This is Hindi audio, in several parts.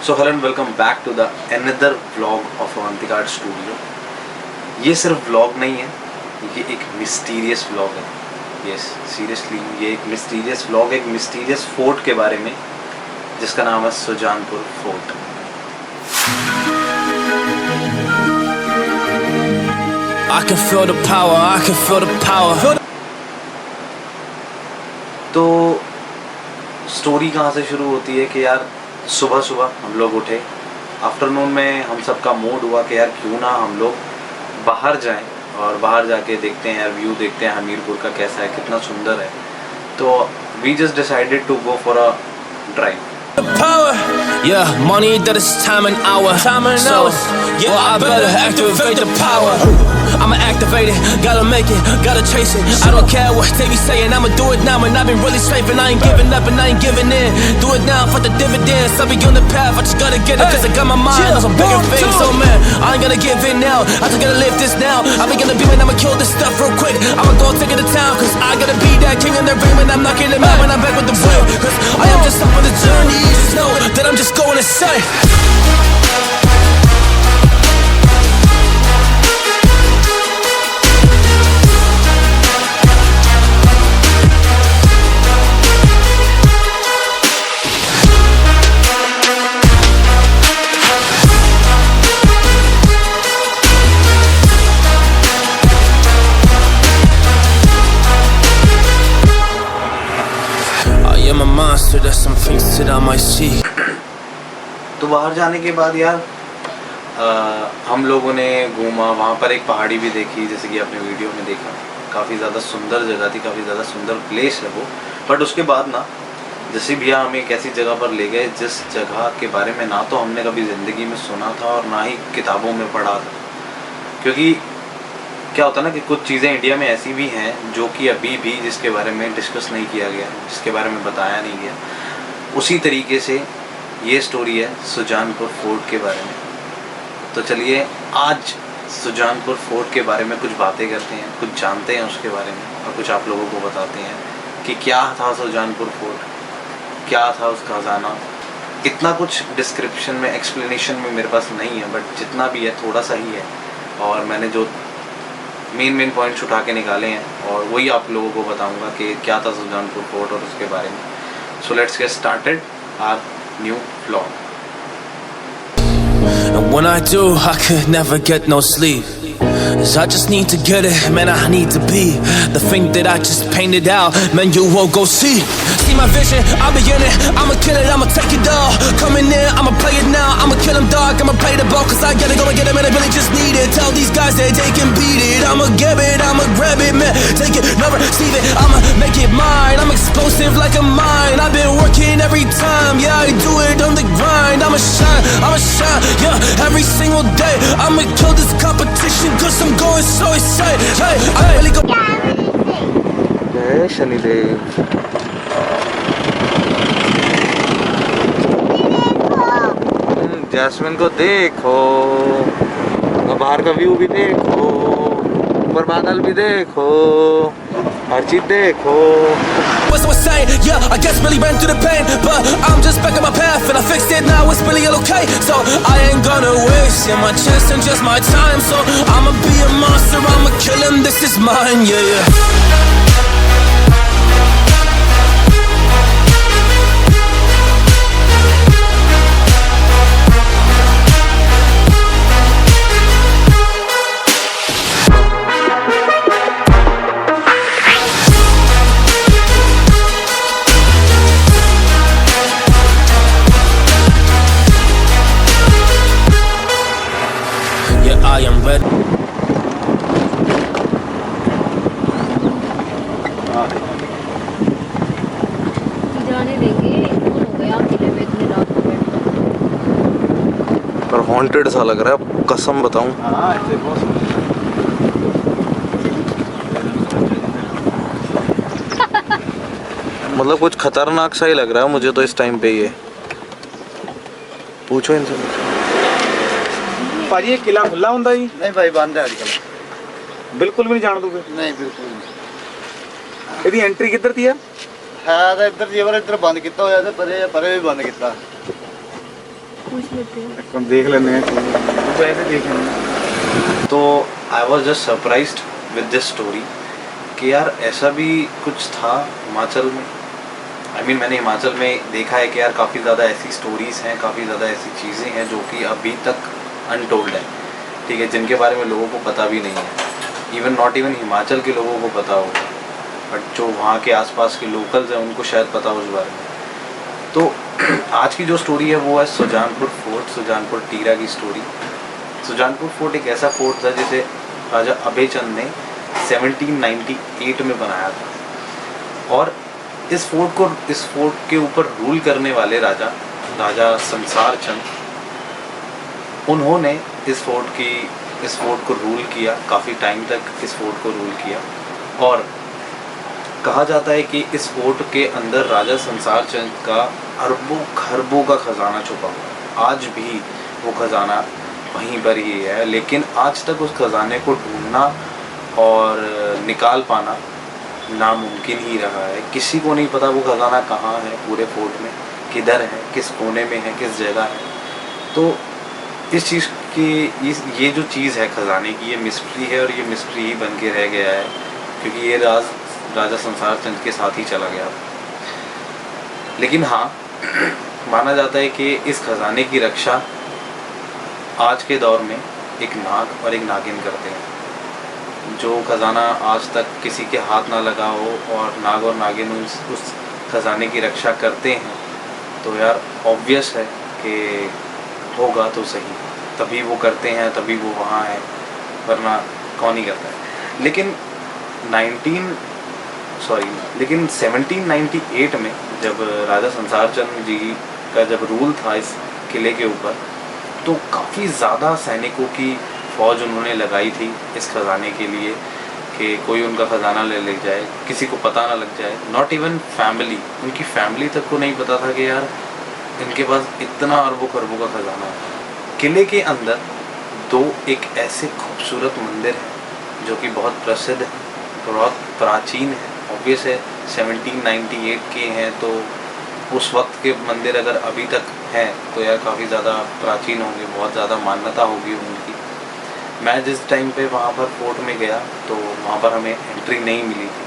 So hello and welcome back to the another vlog of Avantika art studio. ये सिर्फ व्लॉग नहीं है, ये एक मिस्टीरियस व्लॉग है। यस सीरियसली ये एक मिस्टीरियस व्लॉग, एक मिस्टीरियस फोर्ट के बारे में जिसका नाम है Sujanpur fort. I can feel the power, I can feel the power. तो स्टोरी कहाँ से शुरू होती है कि यार सुबह सुबह हम लोग उठे, आफ्टरनून में हम सबका मूड हुआ कि यार क्यों ना हम लोग बाहर जाएं और बाहर जाके देखते हैं यार, व्यू देखते हैं हमीरपुर का कैसा है, कितना सुंदर है। तो we just decided to go for a drive. Power, yeah, money that is time and hour. So, yeah, I better activate the power. I'ma activate it, gotta make it, gotta chase it. I don't care what they be saying, I'ma do it now. And I've been really strafing, I ain't giving up and I ain't giving in. Do it now for the dividends, I'll be on the path, I just gotta get it. Cause I got my mind on some bigger things. So man, I ain't gonna give in now, I just gotta live this now. I be gonna be when I'ma kill this stuff real quick. I'ma go take it to town, cause I gotta be that king in the ring. When I'm knocking them out, when I'm back with the real. Cause I am just up on the journey. Just know that I'm just going insane. I am a monster, there's some things that I might see. तो बाहर जाने के बाद यार हम लोगों ने घूमा, वहाँ पर एक पहाड़ी भी देखी, जैसे कि आपने वीडियो में देखा। काफ़ी ज़्यादा सुंदर जगह थी, काफ़ी ज़्यादा सुंदर प्लेस है वो। बट उसके बाद ना जैसे भैया हमें एक ऐसी जगह पर ले गए जिस जगह के बारे में ना तो हमने कभी ज़िंदगी में सुना था और ना ही किताबों में पढ़ा था। क्योंकि क्या होता है ना कि कुछ चीज़ें इंडिया में ऐसी भी हैं जो कि अभी भी जिसके बारे में डिस्कस नहीं किया गया, जिसके बारे में बताया नहीं गया। उसी तरीके से ये स्टोरी है सुजानपुर फोर्ट के बारे में। तो चलिए आज सुजानपुर फोर्ट के बारे में कुछ बातें करते हैं, कुछ जानते हैं उसके बारे में और कुछ आप लोगों को बताते हैं कि क्या था सुजानपुर फोर्ट, क्या था उसका खजाना। इतना कुछ डिस्क्रिप्शन में, एक्सप्लेनेशन में मेरे पास नहीं है, बट जितना भी है थोड़ा सा ही है और मैंने जो मेन पॉइंट्स उठा के निकाले हैं और वही आप लोगों को बताऊंगा कि क्या था सुजानपुर फोर्ट और उसके बारे में। So let's get started our new vlog. And when I do, I could never get no sleep. 'Cause I just need to get it, man, I need to be the thing that I just painted out, man, you won't go see. See my vision, I'll be in it, I'ma kill it, I'ma take it all. Coming in, I'ma play it now, I'ma kill them dog, I'ma play the ball. Cause I gotta go and get it, man, I really just need it. Tell these guys that they can beat it, I'ma get it, I'ma grab it, man, take it, never receive it, I'ma make it mine. I'm explosive like a mine, I've been working every time, yeah, I do it on the grind. I'ma shine, yeah, every single day. I'ma kill this competition cause I'm going so insane. Hey, I really go. जय शनिदेव। जैस्मिन को देखो, बाहर का व्यू भी देखो, ऊपर बादल भी देखो, हर चीज देखो। What's so insane? Yeah, I guess really ran through the pain, but I'm just back on my path and I fixed it now. It's really all okay, so I ain't gonna waste my chance and just my time. So I'ma be a monster, I'ma kill him. This is mine, yeah. I am ready. जाने देंगे, हो गया अकेले में इतनी रात को बैठना। पर हॉन्टेड सा लग रहा है, कसम बताऊं। मतलब कुछ खतरनाक सा ही लग रहा है मुझे तो इस टाइम पे। ये पूछो इनसे। ਭਾਜੀ ਇਹ ਕਿਲਾ ਖੁੱਲਾ ਹੁੰਦਾ ਜੀ? नहीं भाई बंद है आजकल। ਬਿਲਕੁਲ ਵੀ ਨਹੀਂ ਜਾਣ ਦੋਗੇ? नहीं बिल्कुल नहीं। ਇਹਦੀ ਐਂਟਰੀ ਕਿੱਧਰ ਦੀ ਆ? है तो इधर जी इधर बंद किया होया ते परे भी बंद किया। पूछ लेते हैं। हम देख लेते हैं, तो ऐसे देखेंगे। तो I was just surprised with this story कि यार ऐसा भी कुछ था हिमाचल में। I mean, मैंने हिमाचल में देखा है कि यार काफ़ी ज़्यादा ऐसी स्टोरीज़ हैं, काफ़ी ज़्यादा ऐसी चीज़ें हैं जो कि अभी तक अनटोल्ड है, ठीक है, जिनके बारे में लोगों को पता भी नहीं है। इवन नॉट इवन हिमाचल के लोगों को पता होगा, बट जो वहाँ के आसपास के लोकल्स हैं उनको शायद पता हो उस बारे में। तो आज की जो स्टोरी है वो है सुजानपुर फोर्ट, सुजानपुर टीरा की स्टोरी। सुजानपुर फोर्ट एक ऐसा फोर्ट था जिसे राजा अभय चंद ने 1798 में बनाया था। और इस फोर्ट के ऊपर रूल करने वाले राजा संसार चंद, उन्होंने इस फोर्ट को रूल किया, काफ़ी टाइम तक इस फोर्ट को रूल किया। और कहा जाता है कि इस फोर्ट के अंदर राजा संसार चंद का अरबों खरबों का खजाना छुपा हुआ है। आज भी वो खजाना वहीं पर ही है, लेकिन आज तक उस खजाने को ढूंढना और निकाल पाना नामुमकिन ही रहा है। किसी को नहीं पता वो खजाना कहाँ है पूरे फोर्ट में, किधर है, किस कोने में है, किस जगह है। तो इस चीज़ की ये जो चीज़ है खजाने की, ये मिस्ट्री है और ये मिस्ट्री ही बन के रह गया है, क्योंकि ये राजा संसार चंद के साथ ही चला गया। लेकिन हाँ, माना जाता है कि इस खजाने की रक्षा आज के दौर में एक नाग और एक नागिन करते हैं। जो खजाना आज तक किसी के हाथ ना लगा हो और नाग और नागिन उस खजाने की रक्षा करते हैं, तो यार ऑब्वियस है कि होगा तो सही, तभी वो करते हैं, तभी वो वहाँ है, वरना कौन ही करता है। लेकिन 1798 में जब राजा संसार चंद जी का जब रूल था इस किले के ऊपर, तो काफ़ी ज़्यादा सैनिकों की फ़ौज उन्होंने लगाई थी इस खजाने के लिए कि कोई उनका ख़जाना ले जाए, किसी को पता ना लग जाए। नॉट इवन फैमिली, उनकी फैमिली तक को नहीं पता था कि यार इनके पास इतना अरबों खरबों का ख़जाना है। किले के अंदर एक ऐसे खूबसूरत मंदिर हैं जो कि बहुत प्रसिद्ध है, बहुत प्राचीन है। ऑब्वियस है 1798 के हैं, तो उस वक्त के मंदिर अगर अभी तक हैं तो यार काफ़ी ज़्यादा प्राचीन होंगे, बहुत ज़्यादा मान्यता होगी उनकी। मैं जिस टाइम पे वहाँ पर फोर्ट में गया तो वहाँ पर हमें एंट्री नहीं मिली थी,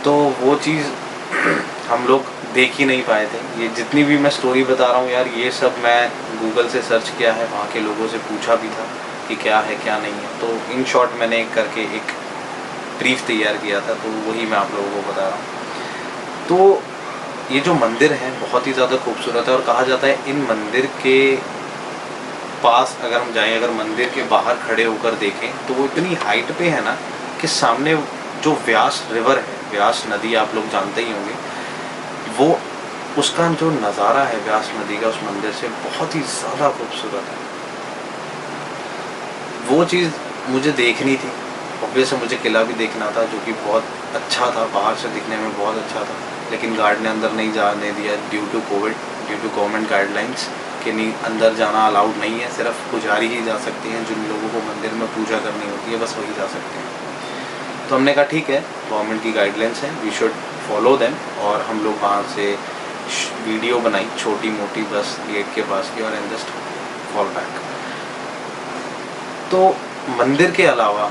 तो वो चीज़ हम लोग देख ही नहीं पाए थे। ये जितनी भी मैं स्टोरी बता रहा हूँ यार, ये सब मैं गूगल से सर्च किया है, वहाँ के लोगों से पूछा भी था कि क्या है क्या नहीं है। तो इन शॉर्ट मैंने करके एक ब्रीफ तैयार किया था, तो वही मैं आप लोगों को बता रहा हूँ। तो ये जो मंदिर है बहुत ही ज़्यादा खूबसूरत है, और कहा जाता है इन मंदिर के पास अगर हम जाएं, अगर मंदिर के बाहर खड़े होकर देखें तो वो इतनी हाइट पे है ना कि सामने जो व्यास रिवर है, व्यास नदी आप लोग जानते ही होंगे, वो उसका जो नज़ारा है व्यास नदी का उस मंदिर से बहुत ही ज़्यादा खूबसूरत है। वो चीज़ मुझे देखनी थी। ऑब्वियस मुझे किला भी देखना था जो कि बहुत अच्छा था, बाहर से दिखने में बहुत अच्छा था, लेकिन गार्ड ने अंदर नहीं जाने दिया due to Covid, due to government guidelines कि नहीं अंदर जाना अलाउड नहीं है, सिर्फ पुजारी ही जा सकते हैं, जिन लोगों को मंदिर में पूजा करनी होती है बस वही जा सकते हैं। तो हमने कहा ठीक है, गवर्नमेंट की गाइडलाइंस है, वी शुड फॉलो देम, और हम लोग वहाँ से वीडियो बनाई छोटी मोटी बस गेट के पास की, और एंड जस्ट फॉल बैक। तो मंदिर के अलावा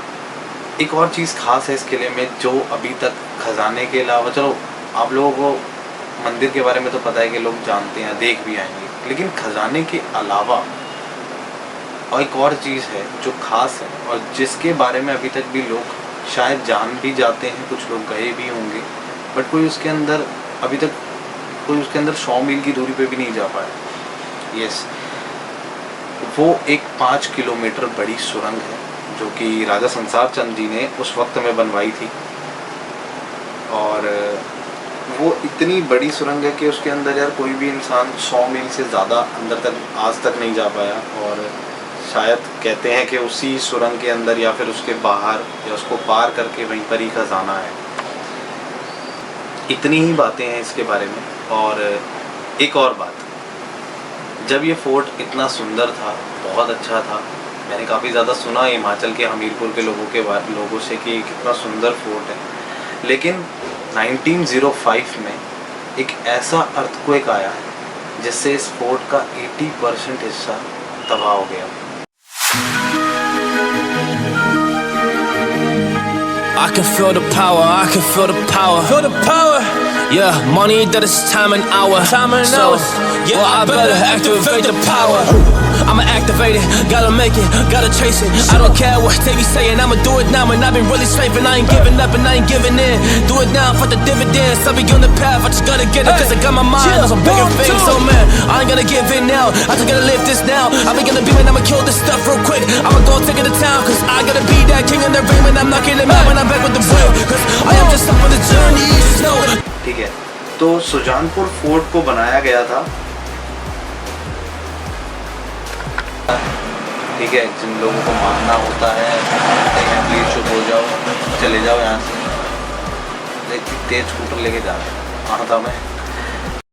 एक और चीज़ खास है इस किले में जो अभी तक खजाने के अलावा, चलो आप लोगों को मंदिर के बारे में तो पता है कि लोग जानते हैं, देख भी आएंगे, लेकिन खजाने के अलावा और एक और चीज़ है जो खास है और जिसके बारे में अभी तक भी लोग शायद जान भी जाते हैं, कुछ लोग गए भी होंगे, बट कोई उसके अंदर अभी तक 100 मील की दूरी पे भी नहीं जा पाया। यस, वो एक 5 किलोमीटर बड़ी सुरंग है जो कि राजा संसार चंद जी ने उस वक्त में बनवाई थी, और वो इतनी बड़ी सुरंग है कि उसके अंदर यार कोई भी इंसान 100 मील से ज़्यादा अंदर तक आज तक नहीं जा पाया, और शायद कहते हैं कि उसी सुरंग के अंदर या फिर उसके बाहर या उसको पार करके वहीं पर ही खजाना है। इतनी ही बातें हैं इसके बारे में। और एक और बात, जब ये फोर्ट इतना सुंदर था, बहुत अच्छा था, मैंने काफ़ी ज़्यादा सुना हिमाचल के हमीरपुर के लोगों से कि कितना सुंदर फोर्ट है, लेकिन 1905 में एक ऐसा अर्थक्वेक आया जिससे इस फोर्ट का 80% हिस्सा तबाह हो गया। I can feel the power, I can feel the power. Feel the power. Yeah, money that is time and hour. Time and hours. Yeah, well, I better activate the power. I'ma activate it, gotta make it, gotta chase it. I don't care what they be saying, I'ma do it now. And I've been really strafing, I ain't giving up and I ain't giving in. Do it now for the dividends. I'll be on the path, I just gotta get it. Cause I got my mind on some bigger things. So man, I ain't gonna give in now, I just gotta live this now. I be gonna be when I'ma kill this stuff real quick. I'ma go take it to town, cause I gotta be that king in the ring. When I'm knocking him out, when I'm back with the real. Cause I am just up on the journey, you just know it. ठीक है, तो सुजानपुर फोर्ट को बनाया गया था, ठीक है, जिन लोगों को मानना होता है प्लीज चुप हो जाओ, चले जाओ यहाँ से। इतनी तेज स्कूटर लेके जा रहा था मैं।